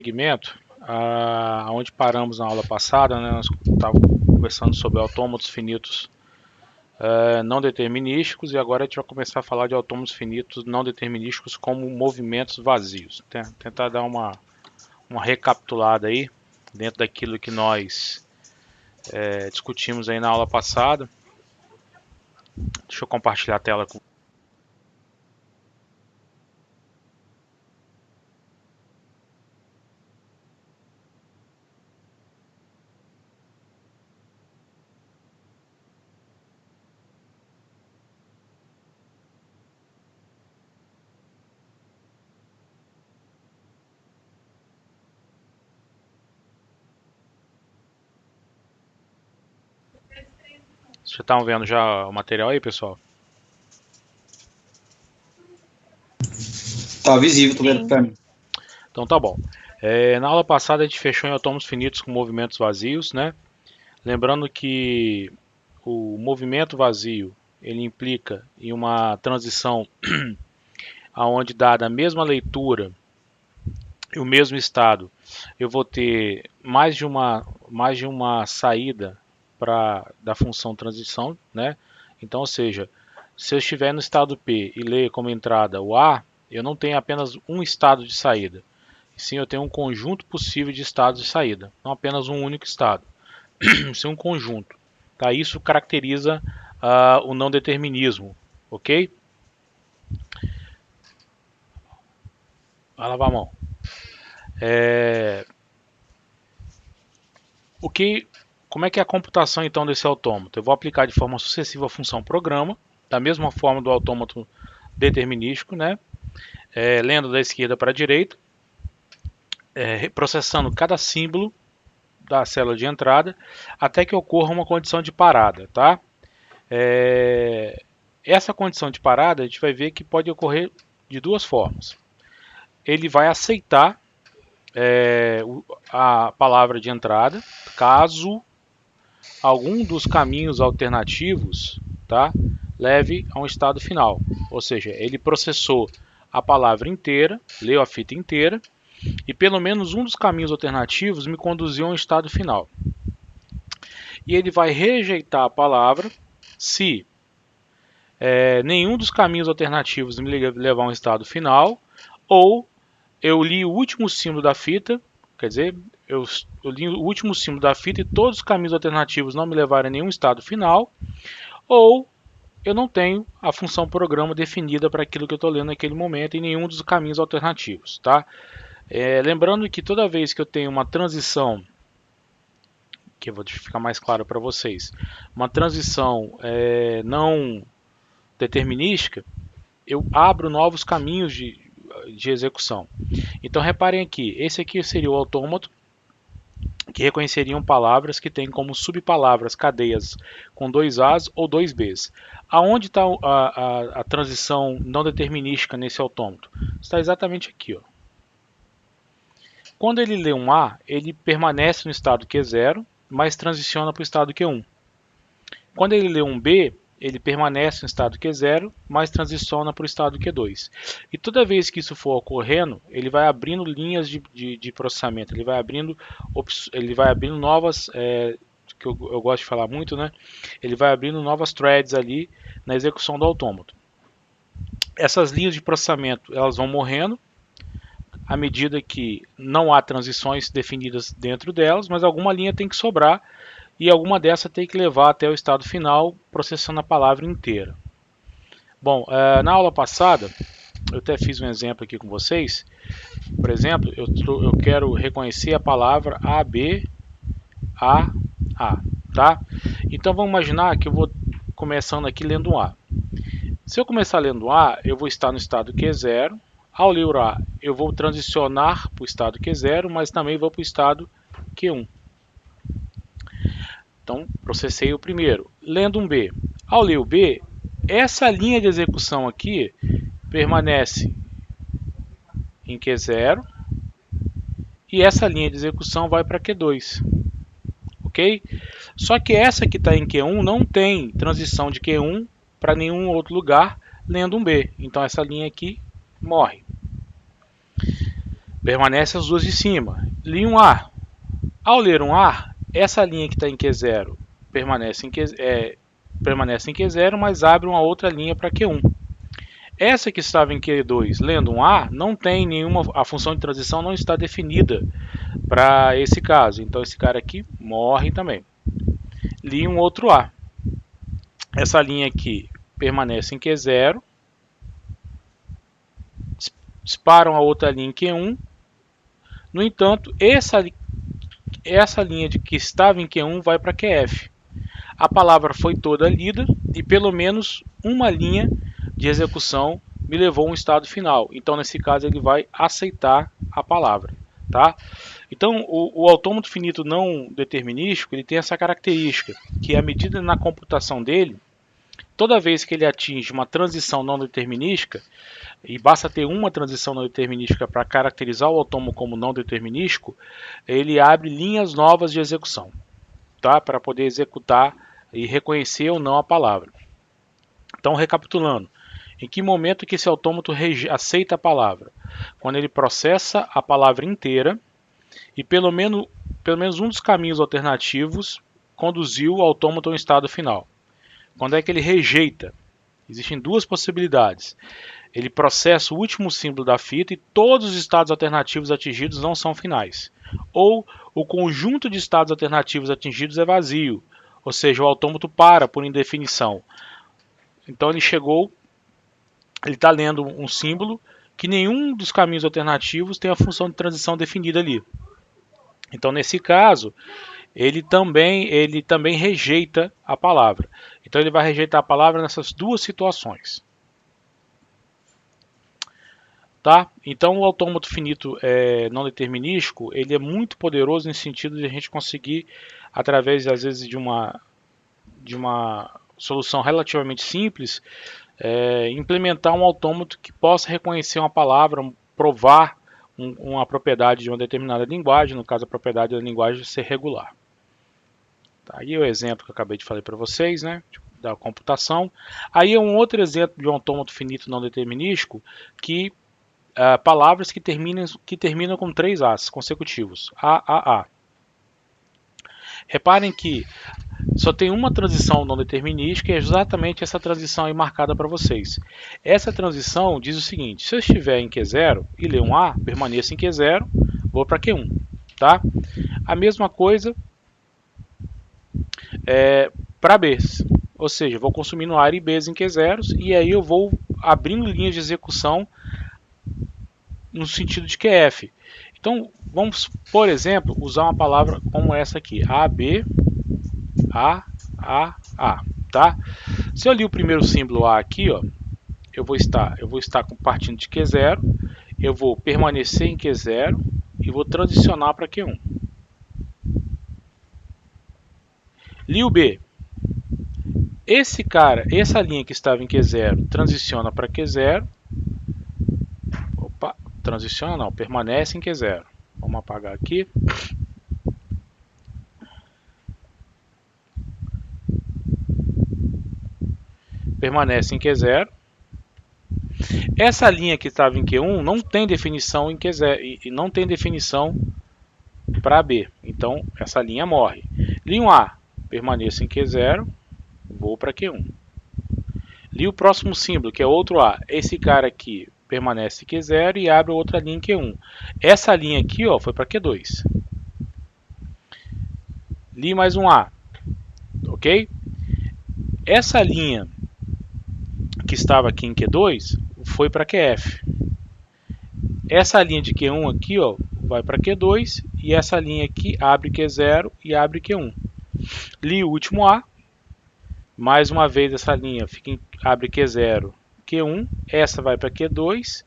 segmento, onde paramos na aula passada, né, nós estávamos conversando sobre autômatos finitos não determinísticos, e agora a gente vai começar a falar de autômatos finitos não determinísticos como movimentos vazios. Tentar dar uma recapitulada aí dentro daquilo que nós discutimos aí na aula passada. Deixa eu compartilhar a tela com Vocês estão vendo já o material aí, pessoal? Tá visível, tô vendo pra mim. Então tá bom. Na aula passada a gente fechou em autômatos finitos com movimentos vazios, né? Lembrando que o movimento vazio ele implica em uma transição aonde, dada a mesma leitura e o mesmo estado, eu vou ter mais de uma saída da função transição, né? Então, ou seja, se eu estiver no estado P e ler como entrada o A, eu não tenho apenas um estado de saída. Sim, eu tenho um conjunto possível de estados de saída, não apenas um único estado, sim um conjunto. Tá? Isso caracteriza o não determinismo, ok? Vai lavar a mão. Como é que é a computação então desse autômato? Eu vou aplicar de forma sucessiva a função programa, da mesma forma do autômato determinístico, né? Lendo da esquerda para a direita, processando cada símbolo da célula de entrada até que ocorra uma condição de parada, tá? Essa condição de parada a gente vai ver que pode ocorrer de duas formas. Ele vai aceitar a palavra de entrada caso algum dos caminhos alternativos, tá, leve a um estado final. Ou seja, ele processou a palavra inteira, leu a fita inteira, e pelo menos um dos caminhos alternativos me conduziu a um estado final. E ele vai rejeitar a palavra se nenhum dos caminhos alternativos me levar a um estado final, ou eu li o último símbolo da fita, quer dizer, eu li o último símbolo da fita e todos os caminhos alternativos não me levaram a nenhum estado final, ou eu não tenho a função programa definida para aquilo que eu estou lendo naquele momento em nenhum dos caminhos alternativos. Tá? Lembrando que toda vez que eu tenho uma transição, que eu vou ficar mais claro para vocês, uma transição não determinística, eu abro novos caminhos de execução. Então reparem aqui, esse aqui seria o autômato, que reconheceriam palavras que têm como subpalavras cadeias com dois As ou dois Bs. Aonde está a transição não determinística nesse autômato? Está exatamente aqui. Ó. Quando ele lê um A, ele permanece no estado Q0, mas transiciona para o estado Q1. Quando ele lê um B, ele permanece no estado Q0, mas transiciona para o estado Q2. E toda vez que isso for ocorrendo, ele vai abrindo linhas de processamento, ele vai abrindo novas, que eu gosto de falar muito, né? Ele vai abrindo novas threads ali na execução do autômato. Essas linhas de processamento elas vão morrendo à medida que não há transições definidas dentro delas, mas alguma linha tem que sobrar e alguma dessas tem que levar até o estado final, processando a palavra inteira. Bom, na aula passada, eu até fiz um exemplo aqui com vocês. Por exemplo, eu quero reconhecer a palavra A, B, A, A. Tá? Então vamos imaginar que eu vou começando aqui lendo um A. Se eu começar lendo um A, eu vou estar no estado Q0. Ao ler o A, eu vou transicionar para o estado Q0, mas também vou para o estado Q1. Então, processei o primeiro. Lendo um B. Ao ler o B, essa linha de execução aqui permanece em Q0 e essa linha de execução vai para Q2. Ok? Só que essa que está em Q1 não tem transição de Q1 para nenhum outro lugar lendo um B. Então essa linha aqui morre. Permanece as duas de cima. Li um A. Ao ler um A, essa linha que está em Q0 permanece em Q0, mas abre uma outra linha para Q1. Essa que estava em Q2 lendo um A, não tem nenhuma, a função de transição não está definida para esse caso. Então esse cara aqui morre também. Li um outro A. Essa linha aqui permanece em Q0, disparam a outra linha em Q1. No entanto, essa linha que estava em Q1 vai para QF. A palavra foi toda lida e pelo menos uma linha de execução me levou a um estado final. Então, nesse caso, ele vai aceitar a palavra. Tá? Então, o autômato finito não determinístico ele tem essa característica, que à medida na computação dele, toda vez que ele atinge uma transição não determinística, e basta ter uma transição não determinística para caracterizar o autômato como não determinístico, ele abre linhas novas de execução, tá? Para poder executar e reconhecer ou não a palavra. Então, recapitulando, em que momento que esse autômato aceita a palavra? Quando ele processa a palavra inteira e pelo menos um dos caminhos alternativos conduziu o autômato ao estado final. Quando é que ele rejeita? Existem duas possibilidades. Ele processa o último símbolo da fita e todos os estados alternativos atingidos não são finais. Ou o conjunto de estados alternativos atingidos é vazio, ou seja, o autômato para por indefinição. Então ele está lendo um símbolo que nenhum dos caminhos alternativos tem a função de transição definida ali. Então nesse caso, ele também rejeita a palavra. Então ele vai rejeitar a palavra nessas duas situações. Tá? Então o autômato finito não determinístico ele é muito poderoso no sentido de a gente conseguir, através às vezes de uma solução relativamente simples, implementar um autômato que possa reconhecer uma palavra, provar uma propriedade de uma determinada linguagem, no caso a propriedade da linguagem ser regular. Tá? Aí é o exemplo que eu acabei de falar para vocês, né, da computação. Aí é um outro exemplo de um autômato finito não determinístico que palavras que terminam com 3 As consecutivos. A. Reparem que só tem uma transição não determinística e é exatamente essa transição aí marcada para vocês. Essa transição diz o seguinte: se eu estiver em Q0 e ler um A, permaneça em Q0, vou para Q1. Tá? A mesma coisa para B, ou seja, vou consumindo A e B em Q0 e aí eu vou abrindo linhas de execução no sentido de QF. Então, vamos, por exemplo, usar uma palavra como essa aqui, A, B, A, tá? Se eu li o primeiro símbolo A aqui, ó, eu vou estar partindo de Q0, eu vou permanecer em Q0 e vou transicionar para Q1. Li o B. Essa linha que estava em Q0 transiciona para Q0. Opa, transiciona não, permanece em Q0. Vamos apagar aqui. Permanece em Q0. Essa linha que estava em Q1 não tem definição em Q0 e não tem definição para B. Então essa linha morre. Li um A, permaneça em Q0, vou para Q1. Li o próximo símbolo, que é outro A. Esse cara aqui permanece em Q0 e abre outra linha em Q1. Essa linha aqui, ó, foi para Q2. Li mais um A, ok? Essa linha que estava aqui em Q2 foi para QF. Essa linha de Q1 aqui, ó, vai para Q2 e essa linha aqui abre Q0 e abre Q1. Li o último A. Mais uma vez essa linha abre Q0, Q1. Essa vai para Q2.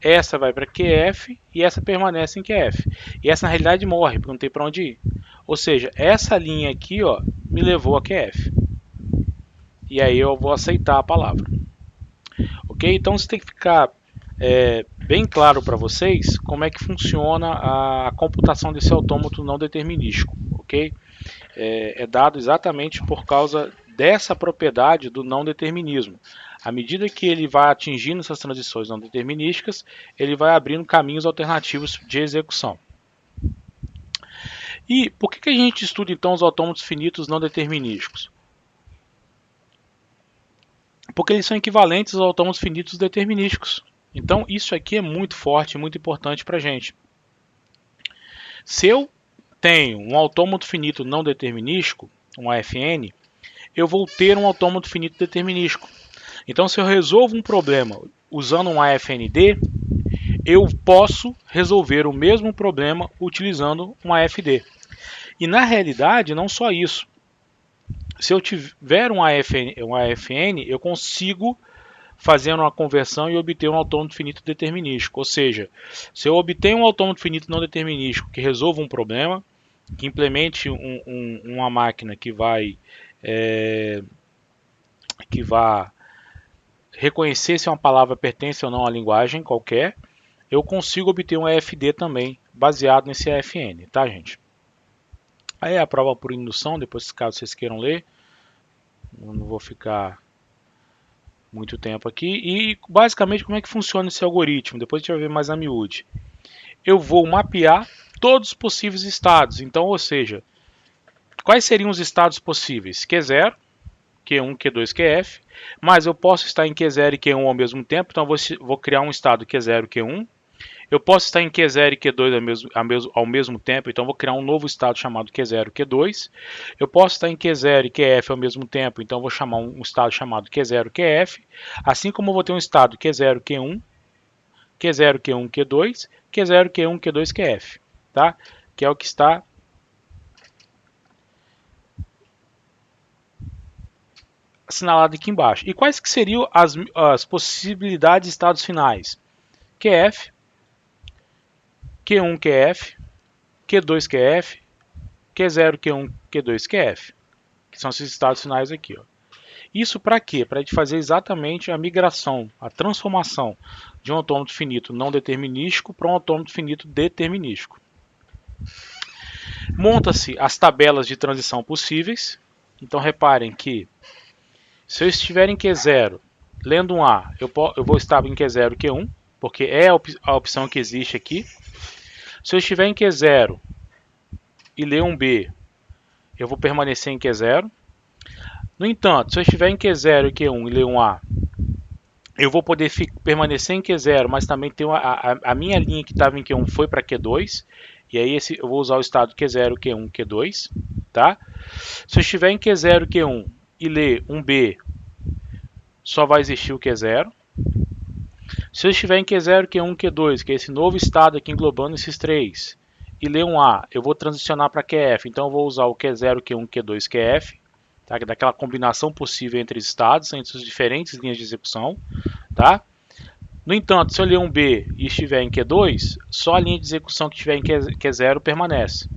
Essa vai para QF e essa permanece em QF. E essa na realidade morre, porque não tem para onde ir. Ou seja, essa linha aqui, ó, me levou a QF. E aí eu vou aceitar a palavra. Ok? Então isso tem que ficar bem claro para vocês como é que funciona a computação desse autômato não determinístico. Ok? É dado exatamente por causa dessa propriedade do não determinismo. À medida que ele vai atingindo essas transições não determinísticas, ele vai abrindo caminhos alternativos de execução. E por que a gente estuda então os autômatos finitos não determinísticos? Porque eles são equivalentes aos autômatos finitos determinísticos. Então isso aqui é muito forte, muito importante para a gente. Se eu tenho um autômato finito não determinístico, um AFN, eu vou ter um autômato finito determinístico. Então, se eu resolvo um problema usando um AFND, eu posso resolver o mesmo problema utilizando um AFD. E na realidade, não só isso. Se eu tiver um AFN, eu consigo fazer uma conversão e obter um autômato finito determinístico. Ou seja, se eu obtenho um autômato finito não determinístico que resolva um problema, que implemente uma máquina que vai reconhecer se uma palavra pertence ou não à linguagem qualquer, eu consigo obter um EFD também, baseado nesse AFN, tá, gente? Aí a prova por indução, depois caso vocês queiram ler, eu não vou ficar muito tempo aqui. E basicamente como é que funciona esse algoritmo, depois a gente vai ver mais a miúde. Eu vou mapear todos os possíveis estados, então, ou seja, quais seriam os estados possíveis? Q0, Q1, Q2, Qf, mas eu posso estar em Q0 e Q1 ao mesmo tempo, então eu vou criar um estado Q0 e Q1. Eu posso estar em Q0 e Q2 ao mesmo tempo, então vou criar um novo estado chamado Q0 e Q2. Eu posso estar em Q0 e Qf ao mesmo tempo, então vou chamar um estado chamado Q0 e Qf. Assim como eu vou ter um estado Q0 Q1, Q0 Q1 Q2, Q0 Q1 Q2 Qf, tá? Que é o que está assinalado aqui embaixo. E quais que seriam as possibilidades de estados finais? Qf, Q1 Qf, Q2 Qf, Q0 Q1 Q2 Qf, que são esses estados finais aqui. Ó. Isso para quê? Para a gente fazer exatamente a migração, a transformação de um autômato finito não determinístico para um autômato finito determinístico. Monta-se as tabelas de transição possíveis. Então reparem que se eu estiver em Q0, lendo um A, eu vou estar em Q0 Q1, porque é a opção que existe aqui. Se eu estiver em Q0 e ler um B, eu vou permanecer em Q0. No entanto, se eu estiver em Q0 e Q1 e ler um A, eu vou poder permanecer em Q0, mas também ter a minha linha que estava em Q1 foi para Q2. E aí eu vou usar o estado Q0, Q1, Q2. Tá? Se eu estiver em Q0, Q1 e ler um B, só vai existir o Q0. Se eu estiver em Q0, Q1, Q2, que é esse novo estado aqui englobando esses três, e ler um A, eu vou transicionar para QF. Então eu vou usar o Q0, Q1, Q2, QF, tá? Daquela combinação possível entre estados, entre as diferentes linhas de execução. Tá? No entanto, se eu ler um B e estiver em Q2, só a linha de execução que estiver em Q0 permanece.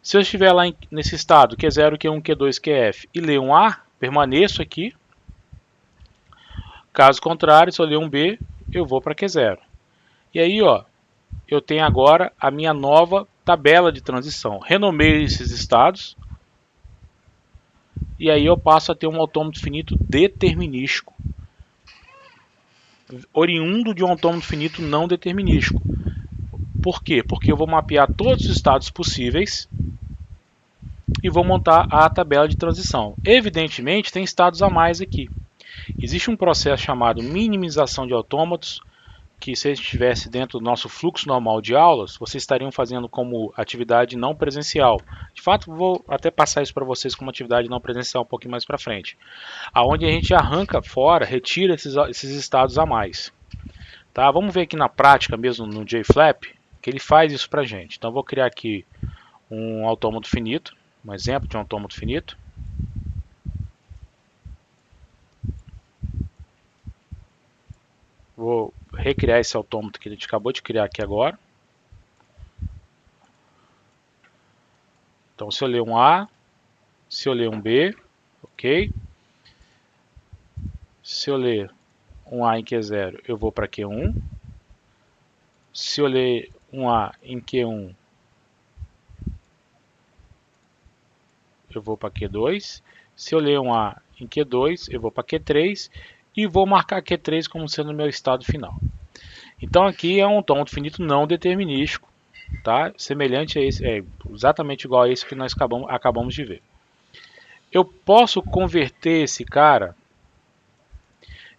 Se eu estiver lá nesse estado, Q0, Q1, Q2, QF, e ler um A, permaneço aqui. Caso contrário, se eu ler um B, eu vou para Q0. E aí, ó, eu tenho agora a minha nova tabela de transição. Renomeio esses estados. E aí eu passo a ter um autômato finito determinístico. Oriundo de um autômato finito não determinístico. Por quê? Porque eu vou mapear todos os estados possíveis e vou montar a tabela de transição. Evidentemente, tem estados a mais aqui. Existe um processo chamado minimização de autômatos, que se estivesse dentro do nosso fluxo normal de aulas, vocês estariam fazendo como atividade não presencial. De fato, vou até passar isso para vocês como atividade não presencial um pouquinho mais para frente. Aonde a gente arranca fora, retira esses estados a mais. Tá? Vamos ver aqui na prática mesmo no JFlap, que ele faz isso para a gente. Então vou criar aqui um autômato finito, um exemplo de um autômato finito. Vou recriar esse autômato que a gente acabou de criar aqui agora. Então, se eu ler um A, se eu ler um B, ok. Se eu ler um A em Q0, eu vou para Q1. Se eu ler um A em Q1, eu vou para Q2. Se eu ler um A em Q2, eu vou para Q3. e vou marcar Q3 como sendo o meu estado final. Então aqui é um autômato finito não determinístico, tá? Semelhante a esse, exatamente igual a esse que nós acabamos de ver. Eu posso converter esse cara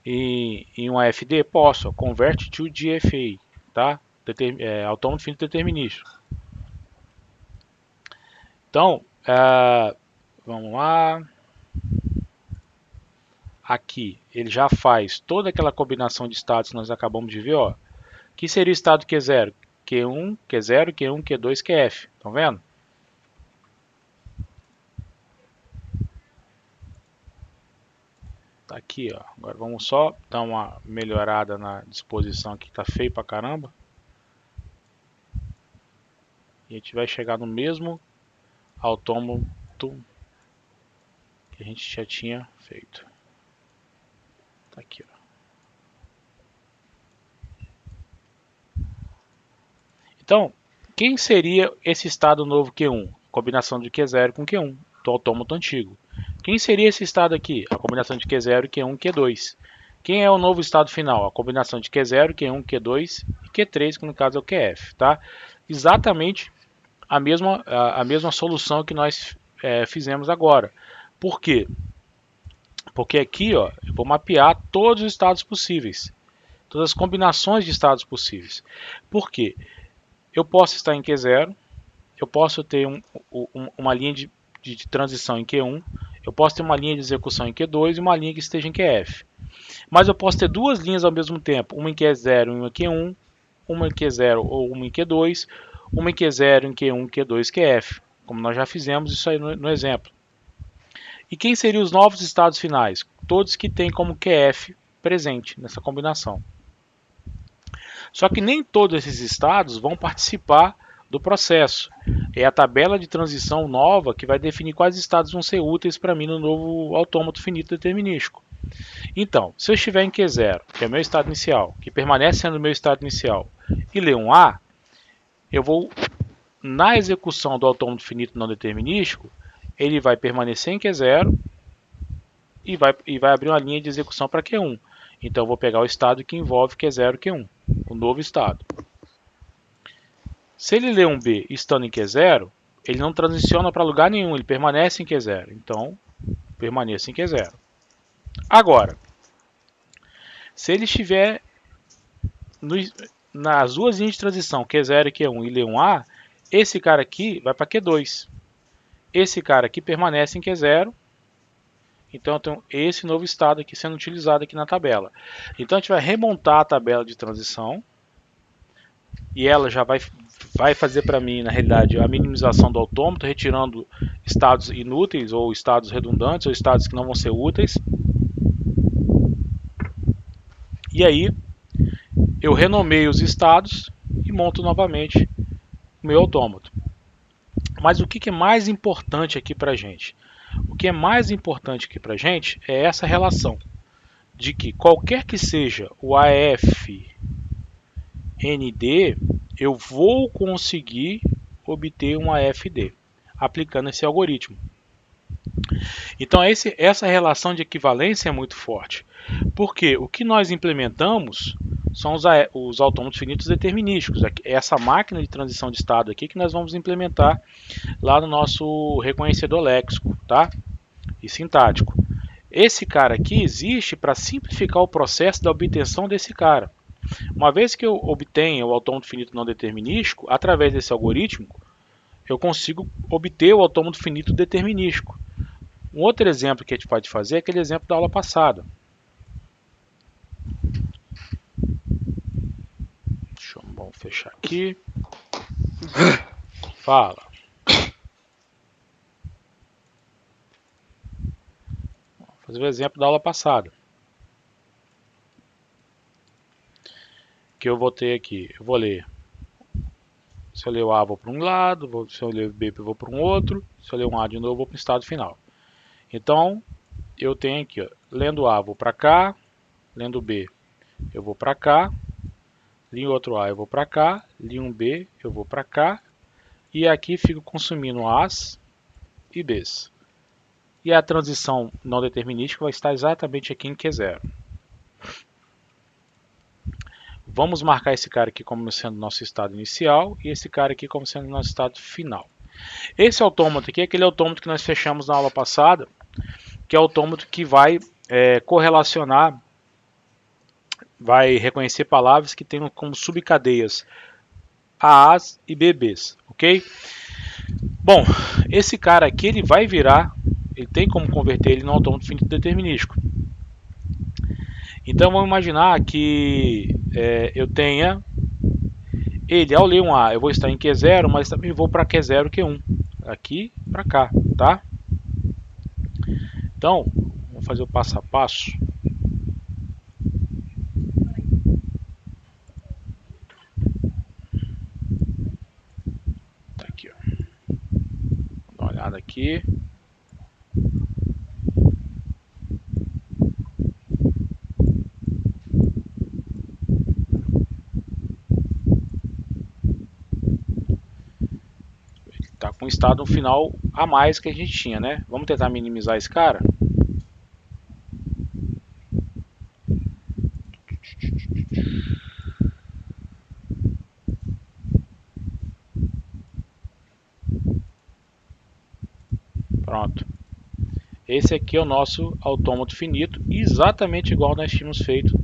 em um AFD? Posso, convert to GFA, tá? Autômato finito determinístico. Então, vamos lá. Aqui ele já faz toda aquela combinação de estados que nós acabamos de ver, ó. Que seria o estado Q0? Q1, Q0, Q1, Q2, QF. Estão vendo? Tá aqui, ó. Agora vamos só dar uma melhorada na disposição aqui, tá feio pra caramba. E a gente vai chegar no mesmo autômato que a gente já tinha feito. Tá aqui, ó. Então, quem seria esse estado novo Q1? Combinação de Q0 com Q1, do autômato antigo. Quem seria esse estado aqui? A combinação de Q0, Q1 e Q2. Quem é o novo estado final? A combinação de Q0, Q1, Q2 e Q3, que no caso é o QF. Tá? Exatamente a mesma solução que nós fizemos agora. Por quê? Porque aqui ó, eu vou mapear todos os estados possíveis. Todas as combinações de estados possíveis. Por quê? Eu posso estar em Q0, eu posso ter uma linha de transição em Q1, eu posso ter uma linha de execução em Q2 e uma linha que esteja em QF. Mas eu posso ter duas linhas ao mesmo tempo, uma em Q0 e uma em Q1, uma em Q0 ou uma em Q2, uma em Q0, em Q1, Q2, QF, como nós já fizemos isso aí no exemplo. E quem seriam os novos estados finais? Todos que têm como QF presente nessa combinação. Só que nem todos esses estados vão participar do processo. É a tabela de transição nova que vai definir quais estados vão ser úteis para mim no novo autômato finito determinístico. Então, se eu estiver em Q0, que é meu estado inicial, que permanece sendo meu estado inicial, e ler um A, eu vou, na execução do autômato finito não determinístico, ele vai permanecer em Q0 e vai abrir uma linha de execução para Q1. Então eu vou pegar o estado que envolve Q0 e Q1, o novo estado. Se ele lê um B estando em Q0, ele não transiciona para lugar nenhum, ele permanece em Q0. Então, permaneça em Q0. Agora, se ele estiver nas duas linhas de transição, Q0 e Q1, e lê um A, esse cara aqui vai para Q2. Esse cara aqui permanece em Q0. Então eu tenho esse novo estado aqui sendo utilizado aqui na tabela. Então a gente vai remontar a tabela de transição. E ela já vai fazer para mim, na realidade, a minimização do autômato, retirando estados inúteis, ou estados redundantes, ou estados que não vão ser úteis. E aí eu renomeio os estados e monto novamente o meu autômato. Mas o que é mais importante aqui para a gente? O que é mais importante aqui para a gente é essa relação de que qualquer que seja o AF ND, eu vou conseguir obter um AFD aplicando esse algoritmo. Então essa relação de equivalência é muito forte, porque o que nós implementamos são os autômatos finitos determinísticos, essa máquina de transição de estado aqui que nós vamos implementar lá no nosso reconhecedor léxico, tá? E sintático. Esse cara aqui existe para simplificar o processo da obtenção desse cara. Uma vez que eu obtenha o autômato finito não determinístico, através desse algoritmo, eu consigo obter o autômato finito determinístico. Um outro exemplo que a gente pode fazer é aquele exemplo da aula passada. Deixa eu fechar aqui. Fala. Vou fazer o exemplo da aula passada. Que eu vou ter aqui. Eu vou ler. Se eu ler o A, vou para um lado. Se eu ler o B, eu vou para um outro. Se eu ler um A de novo, eu vou para o estado final. Então, eu tenho aqui, ó, lendo A, vou para cá. Lendo B, eu vou para cá. Linha outro A, eu vou para cá. Linha um B, eu vou para cá. E aqui fico consumindo A's e B's. E a transição não determinística vai estar exatamente aqui em Q0. vamos marcar esse cara aqui como sendo nosso estado inicial e esse cara aqui como sendo nosso estado final. Esse autômato aqui é aquele autômato que nós fechamos na aula passada, que é o autômato que vai correlacionar, vai reconhecer palavras que tenham como subcadeias AAs e BBs, ok? Bom, esse cara aqui ele vai virar, ele tem como converter ele no autômato finito determinístico. Então vamos imaginar que eu tenha ele, ao ler um A, eu vou estar em Q0, mas também vou para Q0, Q1, aqui para cá, tá? Então, vamos fazer o passo a passo. Tá aqui, ó. Dá uma olhada aqui. Tá com um estado final a mais que a gente tinha, né? Vamos tentar minimizar esse cara. Pronto. Esse aqui é o nosso autômato finito, exatamente igual nós tínhamos feito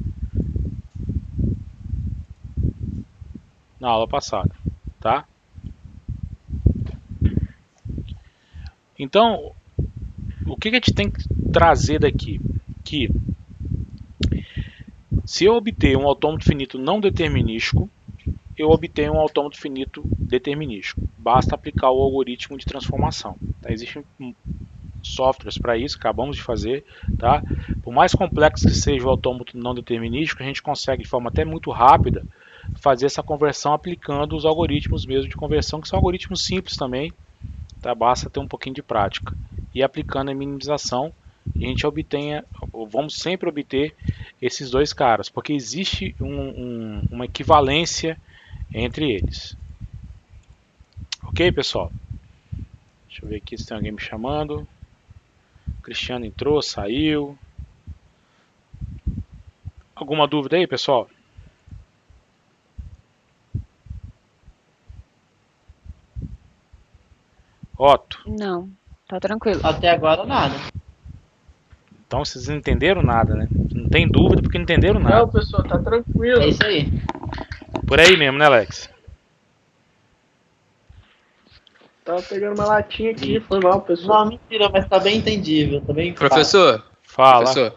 na aula passada, tá? Então, o que a gente tem que trazer daqui? Que se eu obter um autômato finito não determinístico, eu obtenho um autômato finito determinístico. Basta aplicar o algoritmo de transformação. Tá? Existem softwares para isso, acabamos de fazer. Tá? Por mais complexo que seja o autômato não determinístico, a gente consegue de forma até muito rápida fazer essa conversão aplicando os algoritmos mesmo de conversão, que são algoritmos simples também. Tá? Basta ter um pouquinho de prática. E aplicando a minimização, a gente vamos sempre obter esses dois caras, porque existe uma equivalência entre eles. Ok, pessoal? Deixa eu ver aqui se tem alguém me chamando. O Cristiano entrou, saiu. Alguma dúvida aí, pessoal? Otto? Não, tá tranquilo. Até agora nada. Então vocês não entenderam nada, né? Não tem dúvida porque não entenderam nada. Não, pessoal, tá tranquilo. É isso aí. Por aí mesmo, né, Alex? Tava pegando uma latinha aqui, foi mal, pessoal. Não, mentira, mas tá bem entendível. Tá bem Professor, Fala. professor,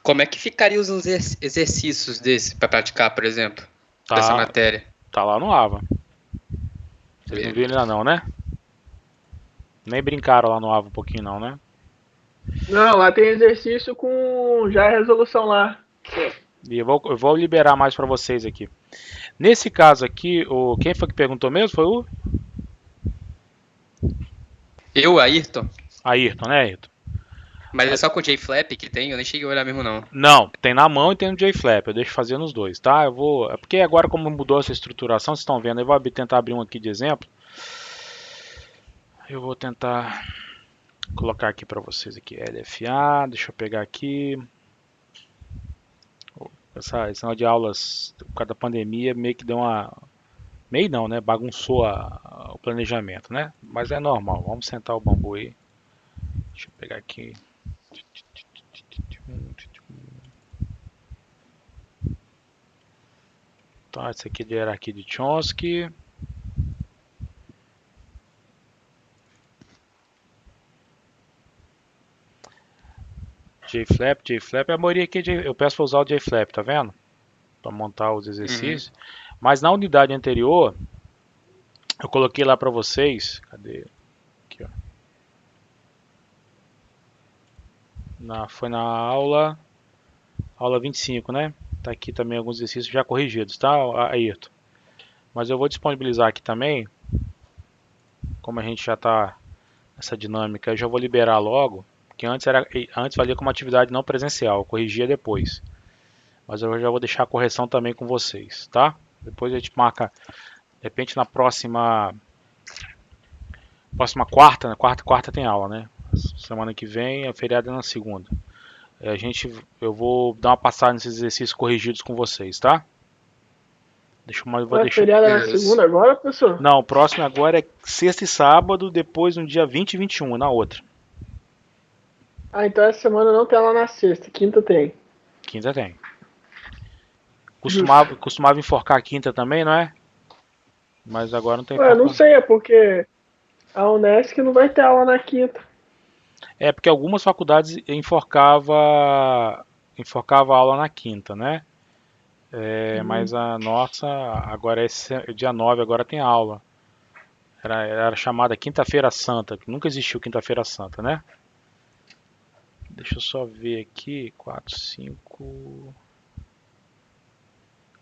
como é que ficariam os exercícios desse para praticar, por exemplo, dessa Tá, matéria? tá lá no AVA. Vocês não viram ainda não, né? Nem brincaram lá no AVA um pouquinho não, né? Não, lá tem exercício com já a resolução lá. E eu vou liberar mais para vocês aqui. Nesse caso aqui, quem foi que perguntou mesmo? Foi o Eu, Ayrton, Ayrton, né, Ayrton? mas é só com o J-Flap que tem, eu nem cheguei a olhar mesmo não. Não, tem na mão e tem no JFlap. Eu deixo fazer nos dois, tá? É porque agora como mudou essa estruturação, vocês estão vendo, eu vou tentar abrir um aqui de exemplo. Eu vou tentar colocar aqui para vocês aqui LFA, deixa eu pegar aqui. Esse negócio de aulas por causa da pandemia meio que deu uma... Meio não, né? Bagunçou o planejamento, né? Mas é normal. Vamos sentar o bambu aí. Deixa eu pegar aqui. Então, esse aqui é de hierarquia de Chomsky. JFlap, a maioria aqui eu peço para usar o JFlap, tá vendo? Para montar os exercícios. Mas na unidade anterior, eu coloquei lá para vocês. Cadê? Aqui, ó. Foi na aula 25, né? Tá aqui também alguns exercícios já corrigidos, tá, Ayrton? Mas eu vou disponibilizar aqui também. Como a gente já tá nessa dinâmica, eu já vou liberar logo. Que antes valia como atividade não presencial, eu corrigia depois. Mas eu já vou deixar a correção também com vocês, tá? Depois a gente marca, de repente na próxima quarta, né? Quarta tem aula, né? Semana que vem, a feriado é na segunda. Eu vou dar uma passada nesses exercícios corrigidos com vocês, tá? Não é feriado na segunda agora, professor? Não, o próximo agora é sexta e sábado, depois no dia 20 e 21, na outra. Ah, então essa semana não tem aula na sexta, quinta tem. Quinta tem. Costumava enforcar a quinta também, não é? Mas agora não tem Ué, não sei, é porque a Unesc não vai ter aula na quinta. É porque algumas faculdades enforcava a aula na quinta, né? Mas a nossa, agora é dia 9, agora tem aula. Era chamada Quinta-feira Santa, que nunca existiu Quinta-feira Santa, né? Deixa eu só ver aqui, 4, 5...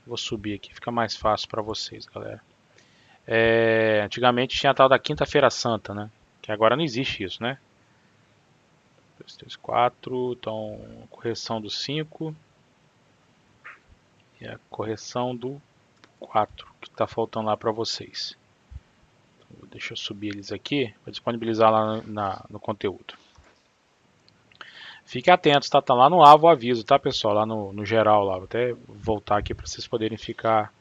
Vou subir aqui, fica mais fácil para vocês, galera. Antigamente tinha a tal da Quinta-feira Santa, né? Que agora não existe isso, né? 2, 3, 4, então correção do 5 e a correção do 4 que está faltando lá para vocês. Então, deixa eu subir eles aqui para disponibilizar lá no conteúdo. Fiquem atentos, tá? Tá lá no AVO o aviso, tá, pessoal? Lá no geral, lá. Vou até voltar aqui para vocês poderem ficar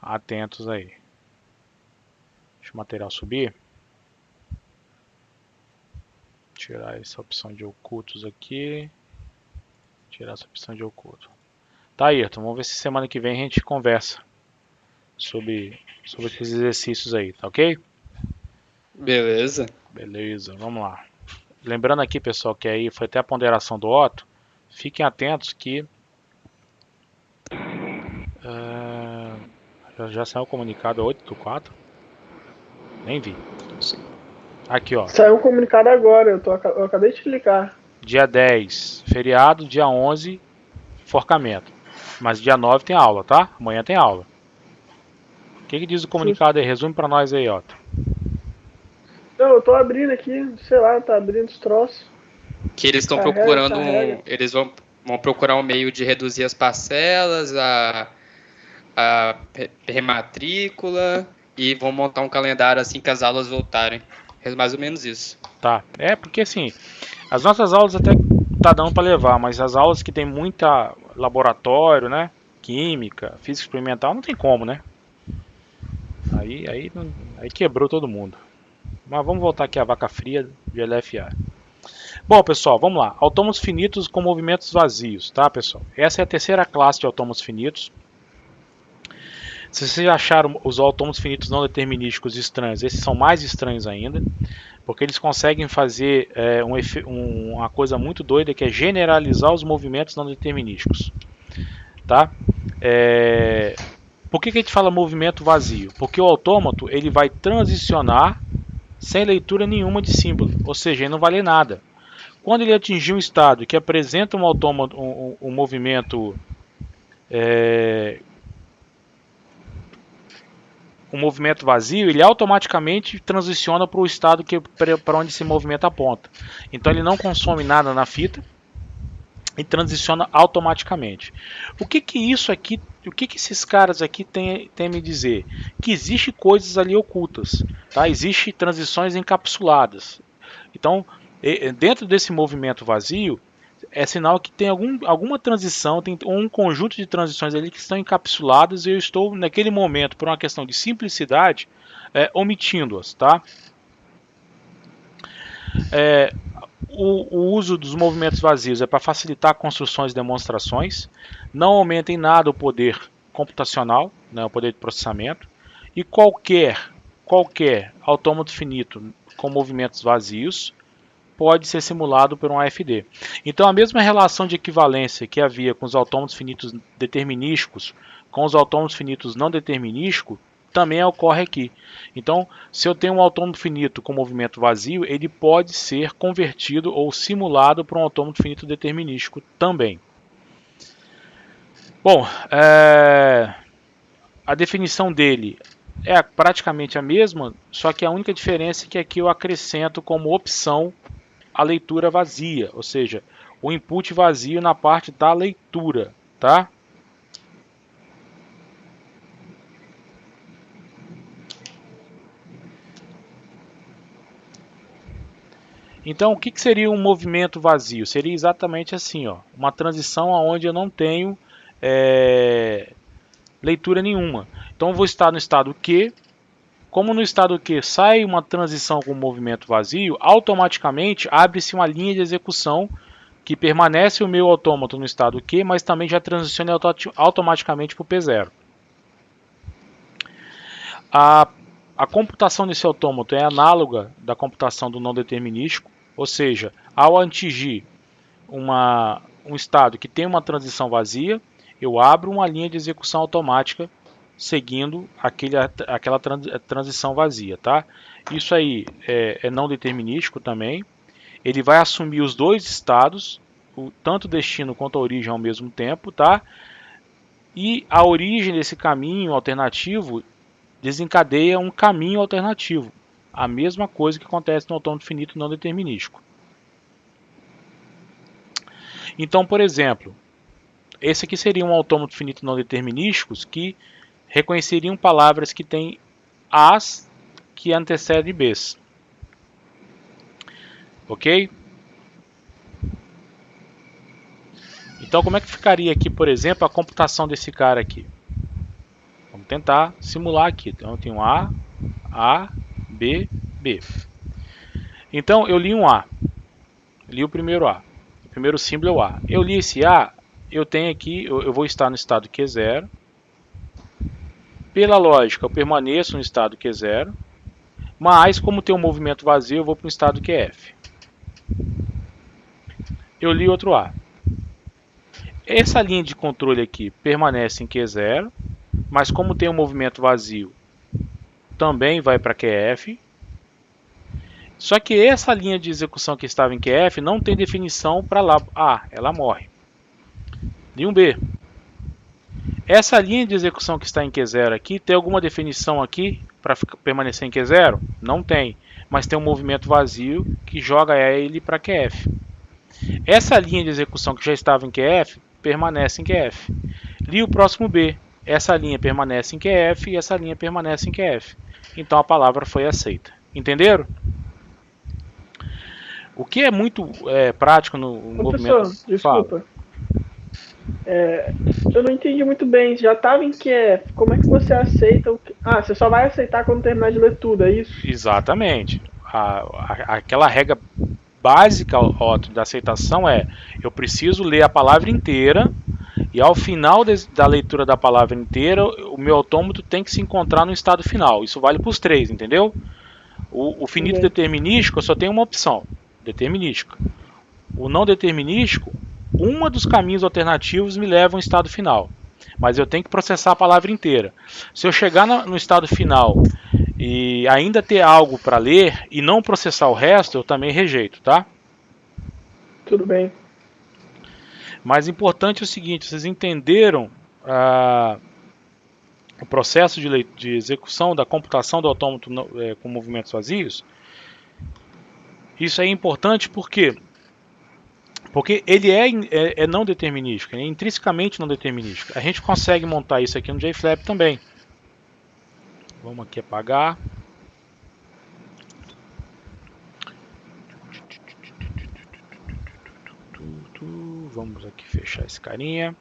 atentos aí. Deixa o material subir. Tirar essa opção de ocultos aqui. Tirar essa opção de oculto. Tá, Ayrton, vamos ver se semana que vem a gente conversa sobre esses exercícios aí, tá ok? Beleza. Beleza, vamos lá. Lembrando aqui, pessoal, que aí foi até a ponderação do Otto. Fiquem atentos que já saiu o comunicado 8/4. Nem vi. Aqui, ó. Saiu um comunicado agora, eu acabei de clicar. Dia 10, feriado. Dia 11, enforcamento. Mas dia 9 tem aula, tá? Amanhã tem aula. O que diz o comunicado aí? Resume pra nós aí, Otto. Não, eu tô abrindo aqui, sei lá, tá abrindo os troços. Que eles estão procurando eles vão procurar um meio de reduzir as parcelas, a rematrícula e vão montar um calendário assim que as aulas voltarem. É mais ou menos isso. Tá. Porque assim, as nossas aulas até tá dando para levar, mas as aulas que tem muita laboratório, né? Química, física experimental, não tem como, né? Aí quebrou todo mundo. Mas vamos voltar aqui à vaca fria de LFA. Bom, pessoal, vamos lá. Autômatos finitos com movimentos vazios, tá, pessoal? Essa é a terceira classe de autômatos finitos. Se vocês acharam os autômatos finitos não determinísticos estranhos, esses são mais estranhos ainda, porque eles conseguem fazer uma coisa muito doida, que é generalizar os movimentos não determinísticos, tá? Por que a gente fala movimento vazio? Porque o autômato ele vai transicionar sem leitura nenhuma de símbolo, ou seja, ele não vai ler nada. Quando ele atingir um estado que apresenta um autômato, um movimento vazio, ele automaticamente transiciona para o estado para onde esse movimento aponta. Então ele não consome nada na fita e transiciona automaticamente. O que isso aqui, o que esses caras aqui têm a me dizer? Que existe coisas ali ocultas, tá? Existem transições encapsuladas. Então, dentro desse movimento vazio, é sinal que tem alguma transição, tem um conjunto de transições ali que estão encapsuladas e eu estou, naquele momento, por uma questão de simplicidade, omitindo-as, tá? O uso dos movimentos vazios é para facilitar construções e demonstrações, não aumenta em nada o poder computacional, né, o poder de processamento, e qualquer autômato finito com movimentos vazios pode ser simulado por um AFD. Então a mesma relação de equivalência que havia com os autômatos finitos determinísticos com os autômatos finitos não determinísticos também ocorre aqui. Então, se eu tenho um autômato finito com movimento vazio, ele pode ser convertido ou simulado por um autômato finito determinístico também. Bom, a definição dele é praticamente a mesma, só que a única diferença é que aqui eu acrescento como opção a leitura vazia, ou seja, o input vazio na parte da leitura, tá? Então, o que seria um movimento vazio? Seria exatamente assim, ó, uma transição onde eu não tenho leitura nenhuma. Então eu vou estar no estado Q. Como no estado Q sai uma transição com movimento vazio, automaticamente abre-se uma linha de execução que permanece o meu autômato no estado Q, mas também já transiciona automaticamente para o P0. A computação desse autômato é análoga da computação do não determinístico, ou seja, ao atingir um estado que tem uma transição vazia, eu abro uma linha de execução automática seguindo aquela transição vazia, tá? Isso aí é não determinístico também. Ele vai assumir os dois estados, tanto o destino quanto a origem ao mesmo tempo, tá? E a origem desse caminho alternativo desencadeia um caminho alternativo. A mesma coisa que acontece no autômato finito não determinístico. Então, por exemplo, esse aqui seria um autômato finito não determinísticos que reconheceriam palavras que têm as que antecedem b's. Ok? Então, como é que ficaria aqui, por exemplo, a computação desse cara aqui? Vamos tentar simular aqui. Então, eu tenho A, B, B. Então, eu li um A. Li o primeiro A. O primeiro símbolo é o A. Eu li esse A, eu tenho aqui, eu vou estar no estado Q0. Pela lógica, eu permaneço no estado Q0. Mas, como tem um movimento vazio, eu vou para o estado QF. Eu li outro A. Essa linha de controle aqui permanece em Q0, mas como tem um movimento vazio, também vai para QF. Só que essa linha de execução que estava em QF não tem definição para lá. Ela morre. Li um B. Essa linha de execução que está em Q0 aqui, tem alguma definição aqui para permanecer em Q0? Não tem, mas tem um movimento vazio que joga ele para QF. Essa linha de execução que já estava em QF, permanece em QF. Li o próximo B. Essa linha permanece em QF e essa linha permanece em QF. Então a palavra foi aceita. Entenderam? O que é muito prático no movimento... Professor, desculpa. Eu não entendi muito bem. Já estava em QF. Como é que você aceita o que... você só vai aceitar quando terminar de ler tudo, é isso? Exatamente. Aquela regra básica da aceitação é: eu preciso ler a palavra inteira e ao final da leitura da palavra inteira, o meu autômato tem que se encontrar no estado final. Isso vale para os três, entendeu? O finito determinístico só tem uma opção, determinística. O não determinístico, uma dos caminhos alternativos me leva ao estado final, mas eu tenho que processar a palavra inteira. Se eu chegar no estado final e ainda ter algo para ler e não processar o resto, eu também rejeito, tá? Tudo bem. Mas importante é o seguinte: vocês entenderam o processo de execução da computação do autômato com movimentos vazios? Isso é importante porque ele é não determinístico, ele é intrinsecamente não determinístico. A gente consegue montar isso aqui no JFlap também. Vamos aqui apagar. Vamos aqui fechar esse carinha.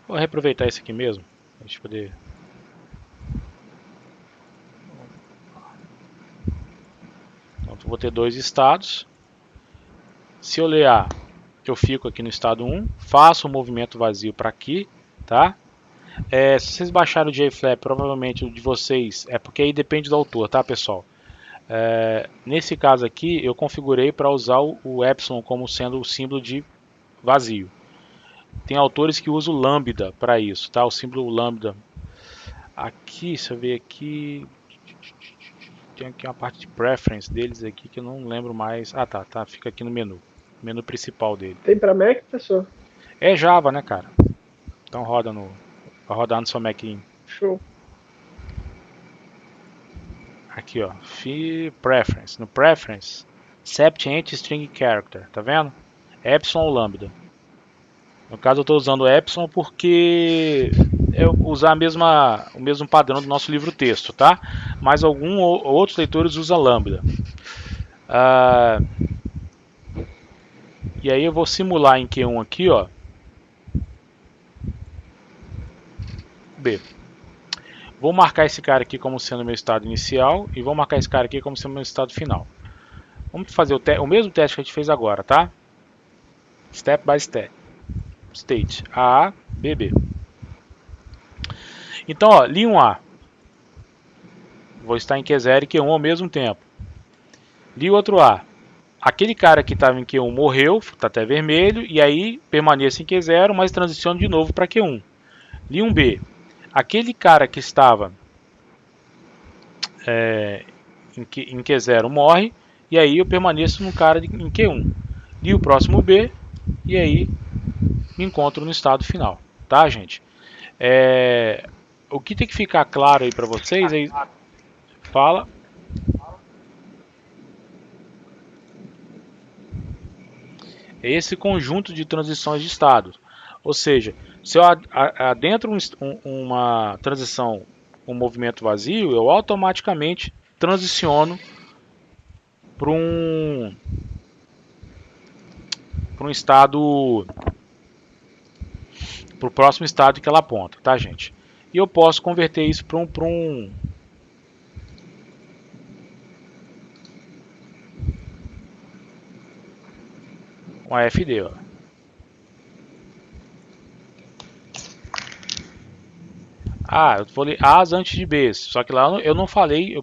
Vou reaproveitar esse aqui mesmo, pra gente poder... Então, vou ter dois estados. Se eu ler A, eu fico aqui no estado 1, faço um movimento vazio para aqui, tá? Se vocês baixaram o JFlap, provavelmente o de vocês, porque aí depende do autor, tá, pessoal? Nesse caso aqui, eu configurei para usar o epsilon como sendo o símbolo de vazio. Tem autores que usam o lambda para isso, tá? O símbolo lambda. Aqui, se eu ver aqui, tem aqui uma parte de preference deles aqui que eu não lembro mais. Tá, fica aqui no menu principal dele. Tem para Mac, professor? É Java, né, cara? Então vai rodar no seu Macinho. Show. Aqui, ó, preference. No preference, Septient String Character, tá vendo? Epsilon ou lambda. No caso eu estou usando epsilon porque eu usar o mesmo padrão do nosso livro texto, tá? Mas outros leitores usam lambda. E aí eu vou simular em Q1 aqui, ó. B. Vou marcar esse cara aqui como sendo meu estado inicial e vou marcar esse cara aqui como sendo meu estado final. Vamos fazer o mesmo teste que a gente fez agora, tá? Step by step. State A, B, B. Então, ó, li um A. Vou estar em Q0 e Q1 ao mesmo tempo. Li outro A. Aquele cara que estava em Q1 morreu, está até vermelho, e aí permaneço em Q0, mas transiciono de novo para Q1. Li um B. Aquele cara que estava em Q0 morre, e aí eu permaneço no cara em Q1. Li o próximo B, e aí me encontro no estado final. Tá, gente? O que tem que ficar claro aí para vocês é... Fala... esse conjunto de transições de estados. Ou seja, se eu adentro uma transição, um movimento vazio, eu automaticamente transiciono para um estado, para o próximo estado que ela aponta, tá, gente? E eu posso converter isso para um AFD, ó. Eu vou ler As antes de Bs, só que lá eu não falei,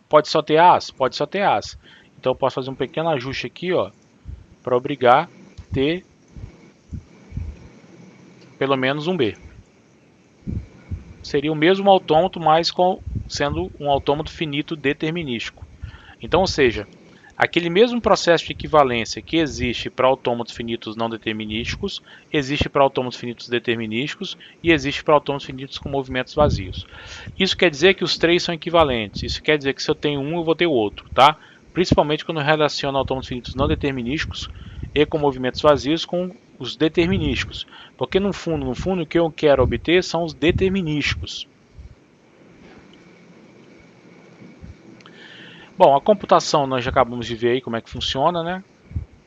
pode só ter As? Pode só ter As. Então eu posso fazer um pequeno ajuste aqui, ó, para obrigar a ter pelo menos um B. Seria o mesmo autômato, mas sendo um autômato finito determinístico. Então, ou seja, aquele mesmo processo de equivalência que existe para autômatos finitos não determinísticos, existe para autômatos finitos determinísticos e existe para autômatos finitos com movimentos vazios. Isso quer dizer que os três são equivalentes. Isso quer dizer que se eu tenho um, eu vou ter o outro, tá? Principalmente quando eu relaciono autômatos finitos não determinísticos e com movimentos vazios com os determinísticos. Porque no fundo, o que eu quero obter são os determinísticos. Bom, a computação nós já acabamos de ver aí como é que funciona, né?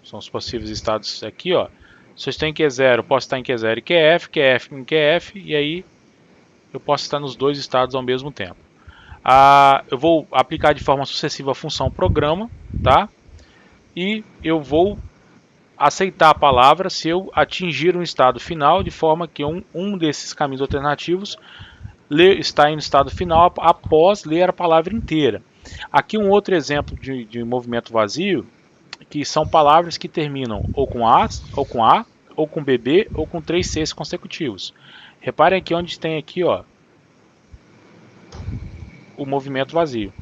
São os possíveis estados aqui, ó. Se eu estou em Q0, eu posso estar em Q0 e QF, QF em QF, e aí eu posso estar nos dois estados ao mesmo tempo. Eu vou aplicar de forma sucessiva a função programa, tá? E eu vou aceitar a palavra se eu atingir um estado final, de forma que um desses caminhos alternativos está em estado final após ler a palavra inteira. Aqui um outro exemplo de movimento vazio, que são palavras que terminam ou com A, ou com BB, ou com 3 Cs consecutivos. Reparem aqui onde tem aqui, ó, o movimento vazio.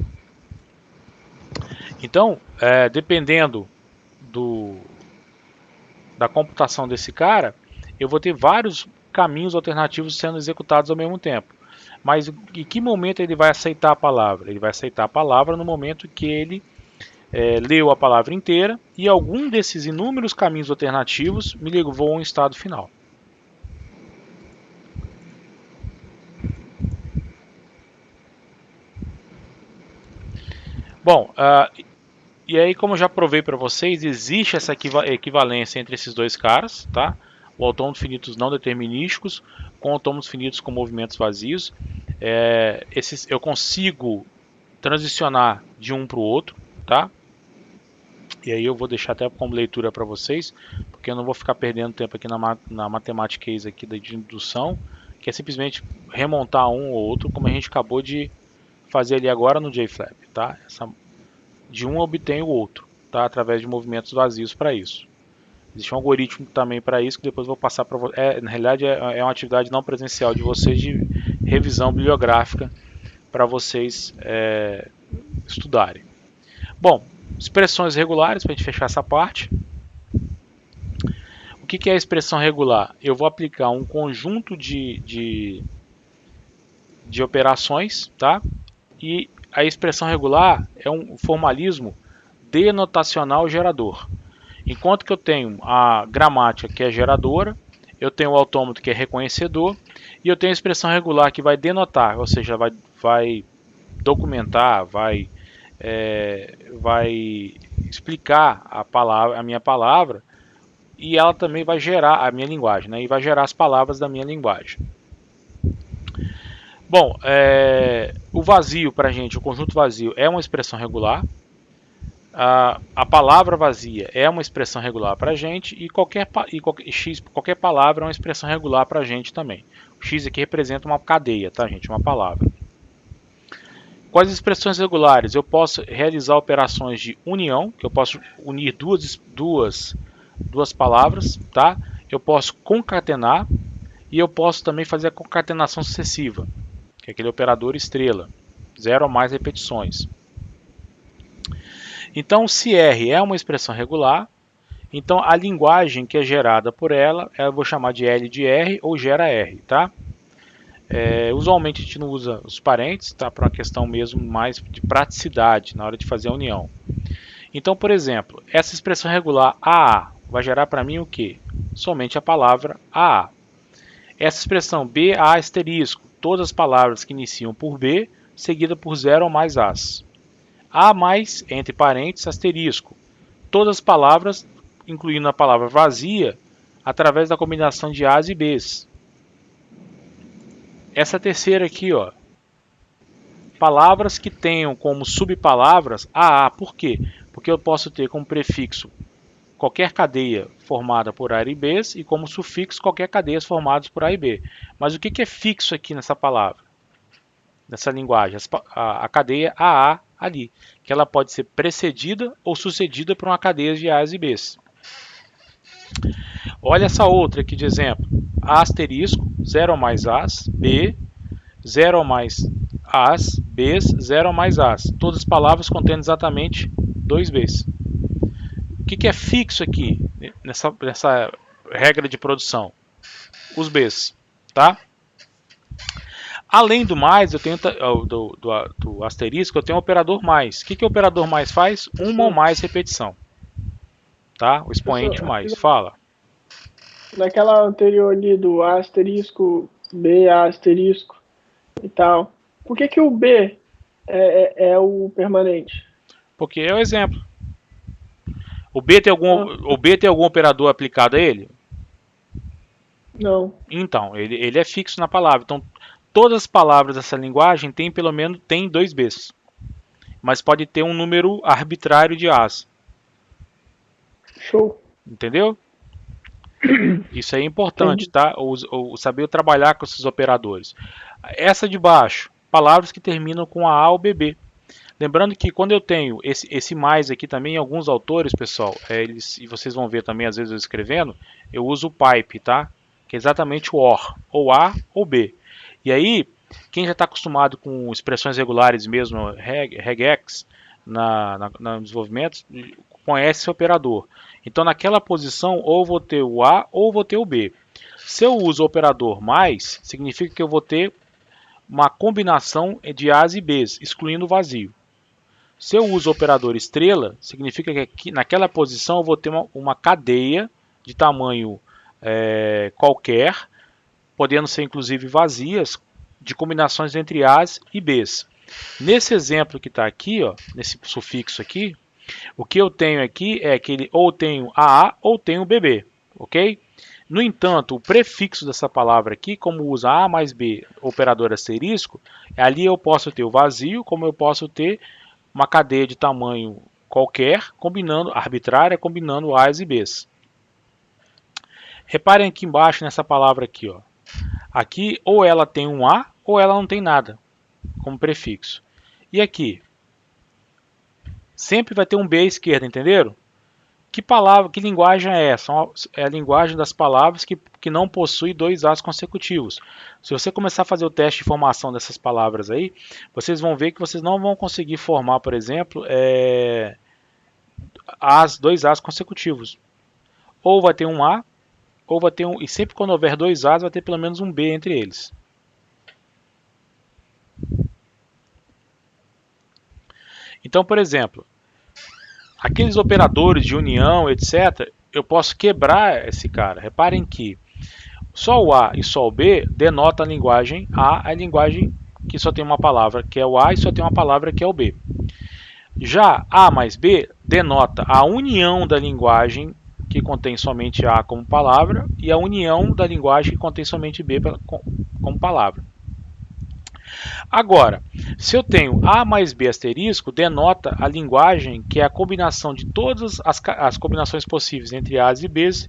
Então, dependendo da computação desse cara, eu vou ter vários caminhos alternativos sendo executados ao mesmo tempo. Mas em que momento ele vai aceitar a palavra? Ele vai aceitar a palavra no momento que ele leu a palavra inteira e algum desses inúmeros caminhos alternativos me levou a um estado final. Bom, e aí, como eu já provei para vocês, existe essa equivalência entre esses dois caras, tá? O autômatos finitos não determinísticos com autômatos finitos com movimentos vazios. Eu consigo transicionar de um para o outro, tá? E aí eu vou deixar até como leitura para vocês, porque eu não vou ficar perdendo tempo aqui na matemática case aqui de indução, que é simplesmente remontar um ou outro, como a gente acabou de fazer ali agora no JFlap, tá? De um eu obtenho o outro, tá? Através de movimentos vazios para isso. Existe um algoritmo também para isso, que depois eu vou passar para vocês. Na realidade é uma atividade não presencial de vocês de revisão bibliográfica para vocês estudarem. Bom, expressões regulares, para a gente fechar essa parte. O que é a expressão regular? Eu vou aplicar um conjunto de operações, tá? E a expressão regular é um formalismo denotacional gerador. Enquanto que eu tenho a gramática, que é geradora, eu tenho o autômato, que é reconhecedor, e eu tenho a expressão regular, que vai denotar, ou seja, vai documentar, vai explicar a minha palavra, e ela também vai gerar a minha linguagem, né? E vai gerar as palavras da minha linguagem. Bom, o vazio para a gente, o conjunto vazio é uma expressão regular. A palavra vazia é uma expressão regular para a gente e qualquer palavra é uma expressão regular para a gente também. O X aqui representa uma cadeia, tá, gente? Uma palavra. Quais expressões regulares? Eu posso realizar operações de união, que eu posso unir duas palavras, tá? Eu posso concatenar e eu posso também fazer a concatenação sucessiva, que é aquele operador estrela, 0 ou mais repetições. Então, se R é uma expressão regular, então a linguagem que é gerada por ela, eu vou chamar de L de R ou gera R, tá? Usualmente a gente não usa os parênteses, tá? Para uma questão mesmo mais de praticidade na hora de fazer a união. Então, por exemplo, essa expressão regular AA vai gerar para mim o quê? Somente a palavra AA. Essa expressão BA asterisco, todas as palavras que iniciam por B, seguida por 0 ou mais As. A mais, entre parênteses, asterisco. Todas as palavras, incluindo a palavra vazia, através da combinação de As e Bs. Essa terceira aqui, ó. Palavras que tenham como subpalavras AA. Por quê? Porque eu posso ter como prefixo qualquer cadeia formada por A e Bs e como sufixo qualquer cadeia formada por A e B. Mas o que é fixo aqui nessa palavra? Nessa linguagem? A cadeia AA ali, que ela pode ser precedida ou sucedida por uma cadeia de A's e B's. Olha essa outra aqui de exemplo. A asterisco, 0 ou mais A's, B, 0 ou mais A's, B's, 0 ou mais A's. Todas as palavras contendo exatamente 2 B's. O que é fixo aqui, nessa regra de produção? Os B's, tá? Além do mais, eu tenho do asterisco, eu tenho o operador mais. O que o operador mais faz? Uma ou mais repetição. Tá? O expoente mais. Fala. Naquela anterior ali do A asterisco, B asterisco e tal. Por que o B é o permanente? Porque é o exemplo. O B tem algum operador aplicado a ele? Não. Então, ele é fixo na palavra. Então, todas as palavras dessa linguagem tem pelo menos 2 Bs. Mas pode ter um número arbitrário de As. Show. Entendeu? Isso é importante, tá? O saber trabalhar com esses operadores. Essa de baixo, palavras que terminam com A ou BB. Lembrando que quando eu tenho esse mais aqui também, alguns autores, pessoal, e vocês vão ver também às vezes eu escrevendo, eu uso o pipe, tá? Que é exatamente o OR, ou A ou B. E aí, quem já está acostumado com expressões regulares mesmo, regex, no desenvolvimento, conhece esse operador. Então, naquela posição, ou vou ter o A ou vou ter o B. Se eu uso o operador mais, significa que eu vou ter uma combinação de A's e B's, excluindo o vazio. Se eu uso o operador estrela, significa que aqui, naquela posição eu vou ter uma cadeia de tamanho qualquer, podendo ser inclusive vazias, de combinações entre A's e B's. Nesse exemplo que está aqui, ó, nesse sufixo aqui, o que eu tenho aqui é que ele ou tenho AA ou tenho BB, ok? No entanto, o prefixo dessa palavra aqui, como usa A mais B, operador asterisco, ali eu posso ter o vazio, como eu posso ter uma cadeia de tamanho qualquer, arbitrária, combinando A's e B's. Reparem aqui embaixo nessa palavra aqui, ó. Aqui ou ela tem um A ou ela não tem nada como prefixo. E aqui? Sempre vai ter um B à esquerda, entenderam? Que linguagem é essa? É a linguagem das palavras que não possui 2 As consecutivos. Se você começar a fazer o teste de formação dessas palavras aí, vocês vão ver que vocês não vão conseguir formar, por exemplo, 2 As consecutivos. Ou vai ter um A, ou vai ter e sempre quando houver 2 As, vai ter pelo menos um B entre eles. Então, por exemplo, aqueles operadores de união, etc., eu posso quebrar esse cara. Reparem que só o A e só o B denota a linguagem A, a linguagem que só tem uma palavra que é o A e só tem uma palavra que é o B. Já A mais B denota a união da linguagem que contém somente A como palavra e a união da linguagem que contém somente B como palavra. Agora, se eu tenho A mais B asterisco, denota a linguagem que é a combinação de todas as combinações possíveis entre A's e B's,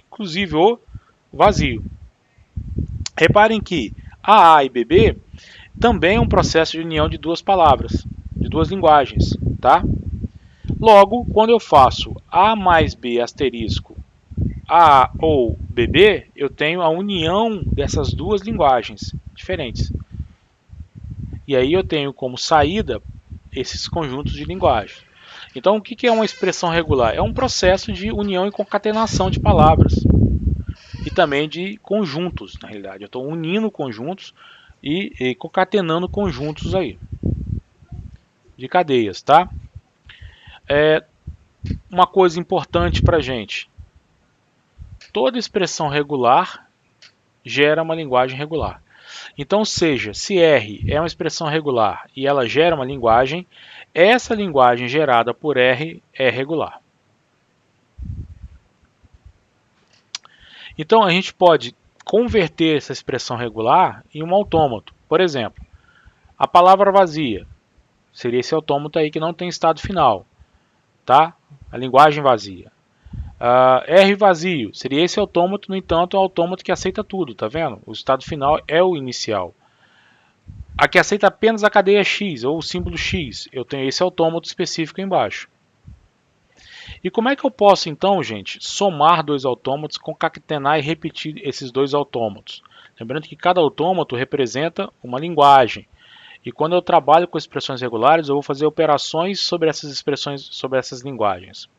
inclusive o vazio. Reparem que AA e BB também é um processo de união de duas palavras, de duas linguagens, tá? Logo, quando eu faço A mais B asterisco A ou BB, eu tenho a união dessas duas linguagens diferentes. E aí eu tenho como saída esses conjuntos de linguagem. Então, o que é uma expressão regular? É um processo de união e concatenação de palavras. E também de conjuntos, na realidade. Eu estou unindo conjuntos e concatenando conjuntos aí. De cadeias, tá? Uma coisa importante para a gente. Toda expressão regular gera uma linguagem regular. Então, seja, se R é uma expressão regular e ela gera uma linguagem, essa linguagem gerada por R é regular. Então, a gente pode converter essa expressão regular em um autômato. Por exemplo, a palavra vazia seria esse autômato aí que não tem estado final, tá? A linguagem vazia. R vazio seria esse autômato, no entanto, é um autômato que aceita tudo, tá vendo? O estado final é o inicial. A que aceita apenas a cadeia X ou o símbolo X, eu tenho esse autômato específico embaixo. E como é que eu posso, então, gente, somar dois autômatos, concatenar e repetir esses dois autômatos? Lembrando que cada autômato representa uma linguagem. E quando eu trabalho com expressões regulares, eu vou fazer operações sobre essas expressões, sobre essas linguagens.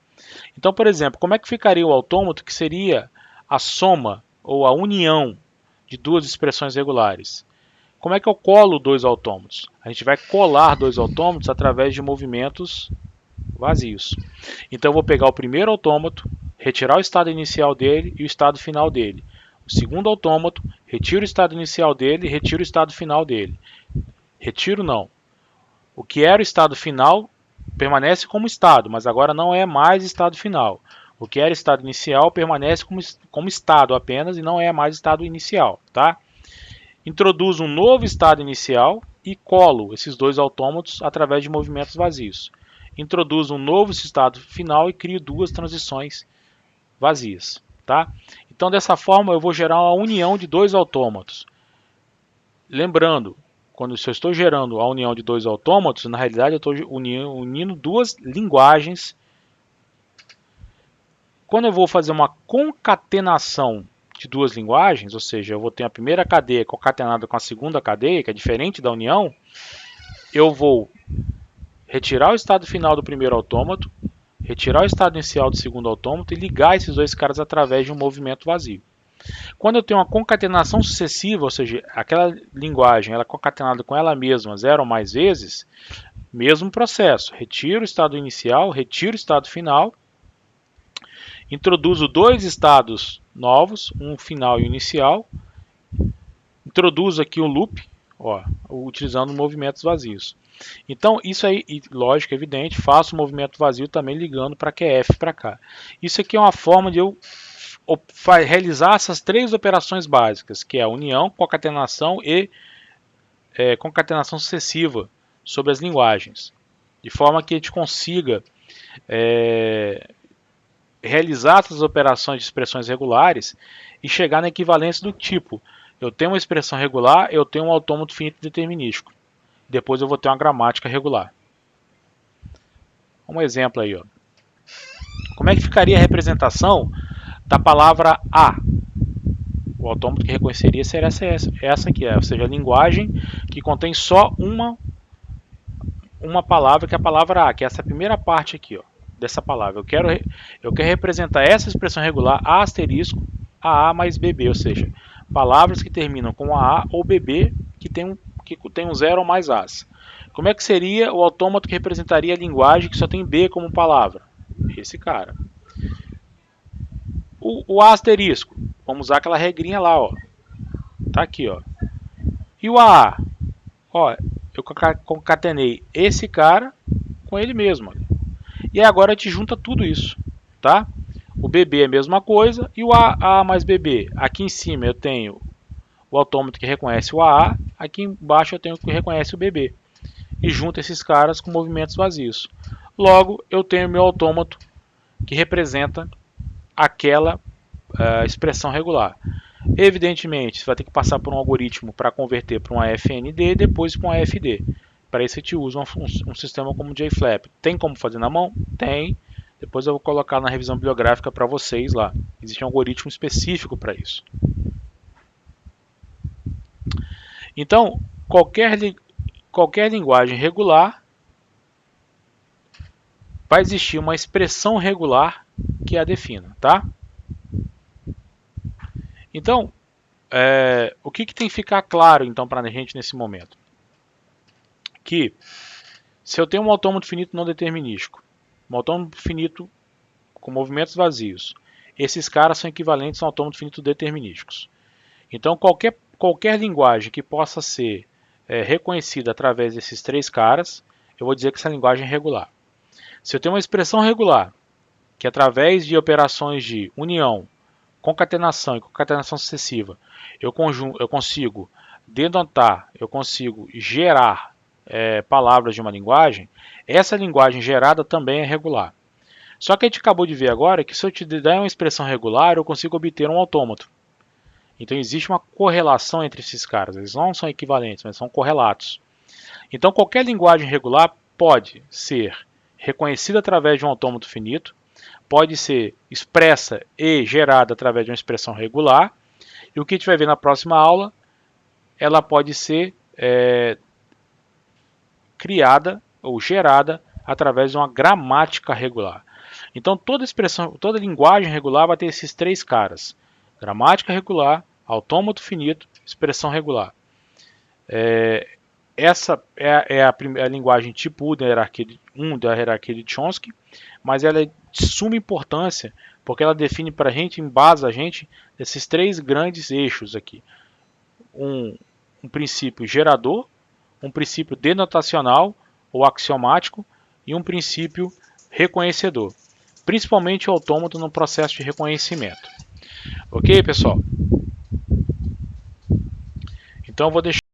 Então, por exemplo, como é que ficaria o autômato que seria a soma ou a união de duas expressões regulares? Como é que eu colo dois autômatos? A gente vai colar dois autômatos através de movimentos vazios. Então eu vou pegar o primeiro autômato, retirar o estado inicial dele e o estado final dele. O segundo autômato, retiro o estado inicial dele e retiro o estado final dele. Retiro não. O que era o estado final permanece como estado, mas agora não é mais estado final. O que era estado inicial permanece como estado apenas e não é mais estado inicial, tá? Introduzo um novo estado inicial e colo esses dois autômatos através de movimentos vazios. Introduzo um novo estado final e crio duas transições vazias, tá? Então, dessa forma, eu vou gerar uma união de dois autômatos. Lembrando, se eu estou gerando a união de dois autômatos, na realidade eu estou unindo duas linguagens. Quando eu vou fazer uma concatenação de duas linguagens, ou seja, eu vou ter a primeira cadeia concatenada com a segunda cadeia, que é diferente da união, eu vou retirar o estado final do primeiro autômato, retirar o estado inicial do segundo autômato e ligar esses dois caras através de um movimento vazio. Quando eu tenho uma concatenação sucessiva, ou seja, aquela linguagem ela é concatenada com ela mesma 0 ou mais vezes, mesmo processo. Retiro o estado inicial, retiro o estado final, introduzo dois estados novos, um final e um inicial, introduzo aqui um loop, utilizando movimentos vazios. Então, isso aí, lógico, evidente, faço o movimento vazio também ligando para QF para cá. Isso aqui é uma forma de eu realizar essas três operações básicas, que é a união, concatenação e concatenação sucessiva sobre as linguagens, de forma que a gente consiga realizar essas operações de expressões regulares e chegar na equivalência do tipo: eu tenho uma expressão regular, eu tenho um autômato finito determinístico. Depois eu vou ter uma gramática regular. Um exemplo aí, ó. Como é que ficaria a representação da palavra A? O autômato que reconheceria seria essa aqui, ou seja, a linguagem que contém só uma palavra, que é a palavra A, que é essa primeira parte aqui, ó, dessa palavra. Eu quero representar essa expressão regular A asterisco AA mais BB, ou seja, palavras que terminam com AA ou BB que tem um 0 ou mais As. Como é que seria o autômato que representaria a linguagem que só tem B como palavra? Esse cara. O A asterisco, vamos usar aquela regrinha lá, ó. Tá aqui, ó. E o AA? Ó, eu concatenei esse cara com ele mesmo. E agora a gente junta tudo isso, tá? O BB é a mesma coisa e o AA mais BB. Aqui em cima eu tenho o autômato que reconhece o AA aqui embaixo eu tenho o que reconhece o bebê. E junto esses caras com movimentos vazios. Logo, eu tenho meu autômato que representa aquela expressão regular. Evidentemente, você vai ter que passar por um algoritmo para converter para uma FND e depois para uma AFD. Para isso, a gente usa um sistema como o JFlap. Tem como fazer na mão? Tem. Depois eu vou colocar na revisão bibliográfica para vocês lá. Existe um algoritmo específico para isso. Então, qualquer linguagem regular vai existir uma expressão regular que a defina, tá? Então, o que tem que ficar claro então para a gente nesse momento? Que se eu tenho um autômato finito não determinístico, um autômato finito com movimentos vazios, esses caras são equivalentes a um autômato finito determinísticos. Então, qualquer linguagem que possa ser reconhecida através desses três caras, eu vou dizer que essa linguagem é regular. Se eu tenho uma expressão regular, que através de operações de união, concatenação e concatenação sucessiva, eu consigo denotar, eu consigo gerar palavras de uma linguagem, essa linguagem gerada também é regular. Só que a gente acabou de ver agora que se eu te der uma expressão regular, eu consigo obter um autômato. Então existe uma correlação entre esses caras. Eles não são equivalentes, mas são correlatos. Então qualquer linguagem regular pode ser reconhecida através de um autômato finito, pode ser expressa e gerada através de uma expressão regular, e o que a gente vai ver na próxima aula, ela pode ser criada ou gerada através de uma gramática regular. Então toda linguagem regular vai ter esses três caras: gramática regular, autômato finito, expressão regular. Essa é a linguagem tipo 1 da hierarquia de Chomsky, mas ela é de suma importância porque ela define para a gente, embasa a gente, esses três grandes eixos aqui. Um princípio gerador, um princípio denotacional ou axiomático e um princípio reconhecedor. Principalmente o autômato no processo de reconhecimento. Ok, pessoal? Então eu vou deixar